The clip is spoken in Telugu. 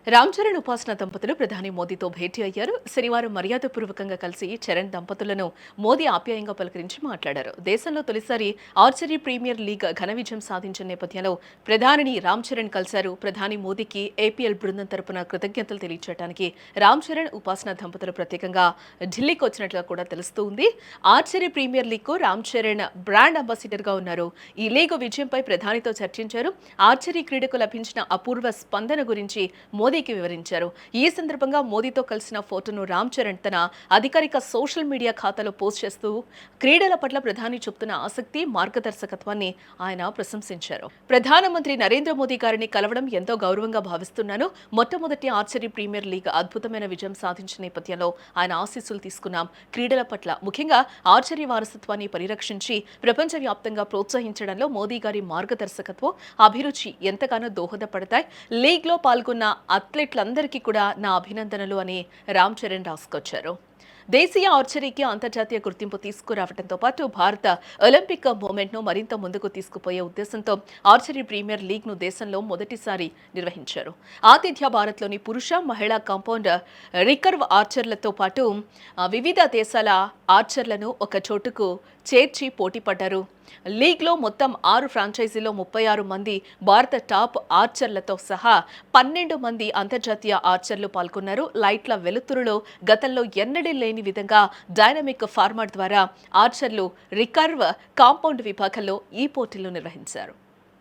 రామ్ చరణ్ ఉపాసన దంపతులు ప్రధాని మోదీతో భేటీ అయ్యారు. శనివారం మర్యాదపూర్వకంగా కలిసి చరణ్ దంపతులను మోదీ ఆప్యాయంగా పలకరించి మాట్లాడారు. దేశంలో తొలిసారి ఆర్చరీ ప్రీమియర్ లీగ్ ఘన విజయం సాధించిన నేపథ్యంలో ప్రధానిని రామ్ చరణ్ కలిశారు. ప్రధాని మోదీకి ఏపీఎల్ బృందం తరపున కృతజ్ఞతలు తెలియజేయడానికి రామ్ చరణ్ ఉపాసన దంపతులు ప్రత్యేకంగా ఢిల్లీకి వచ్చినట్లుగా కూడా తెలుస్తోంది. ఆర్చరీ ప్రీమియర్ లీగ్ కు రామ్ చరణ్ బ్రాండ్ అంబాసిడర్ గా ఉన్నారు. ఈ లీగ్ విజయంపై ప్రధానితో చర్చించారు. ఆర్చరీ క్రీడకు లభించిన అపూర్వ స్పందన గురించి మోదీకి వివరించారు. ఈ సందర్భంగా మోదీతో కలిసిన ఫోటోను రామ్ చరణ్ తన అధికారిక సోషల్ మీడియా ఖాతాలో పోస్ట్ చేస్తూ క్రీడల పట్ల ప్రధాని చూపుతున్న ఆసక్తి, మార్గదర్శకత్వాన్ని ఆయన ప్రశంసించారు. ప్రధానమంత్రి నరేంద్ర మోదీ గారిని కలవడం ఎంతో గౌరవంగా భావిస్తున్నాను. మొట్టమొదటి ఆర్చరీ ప్రీమియర్ లీగ్ అద్భుతమైన విజయం సాధించిన నేపథ్యంలో ఆయన ఆశీస్సులు తీసుకున్నాం. క్రీడల పట్ల ముఖ్యంగా ఆర్చరీ వారసత్వాన్ని పరిరక్షించి ప్రపంచవ్యాప్తంగా ప్రోత్సహించడంలో మోదీ గారి మార్గదర్శకత్వం, అభిరుచి ఎంతగానో దోహదపడతాయి. లీగ్లో పాల్గొన్న అథ్లెట్లందరికీ కూడా నా అభినందనలు అని రామ్ చరణ్ రాసుకొచ్చారు. దేశీయ ఆర్చరీకి అంతర్జాతీయ గుర్తింపు తీసుకురావడంతో పాటు భారత ఒలింపిక్ మూవ్మెంట్ను మరింత ముందుకు తీసుకుపోయే ఉద్దేశంతో ఆర్చరీ ప్రీమియర్ లీగ్ను దేశంలో మొదటిసారి నిర్వహించారు. ఆతిథ్య భారత్లోని పురుష, మహిళా కాంపౌండ్ రికర్వ్ ఆర్చర్లతో పాటు వివిధ దేశాల ఆర్చర్లను ఒక చోటుకు చేర్చి పోటీ పడ్డారు. లీగ్లో మొత్తం 6 ఫ్రాంచైజీలో 36 మంది భారత టాప్ ఆర్చర్లతో సహా 12 మంది అంతర్జాతీయ ఆర్చర్లు పాల్గొన్నారు. లైట్ల వెలుతురులో గతంలో ఎన్నడూ లేని విధంగా డైనమిక్ ఫార్మాట్ ద్వారా ఆర్చర్లు రికర్వ్ కాంపౌండ్ విభాగంలో ఈ పోటీలు నిర్వహించారు.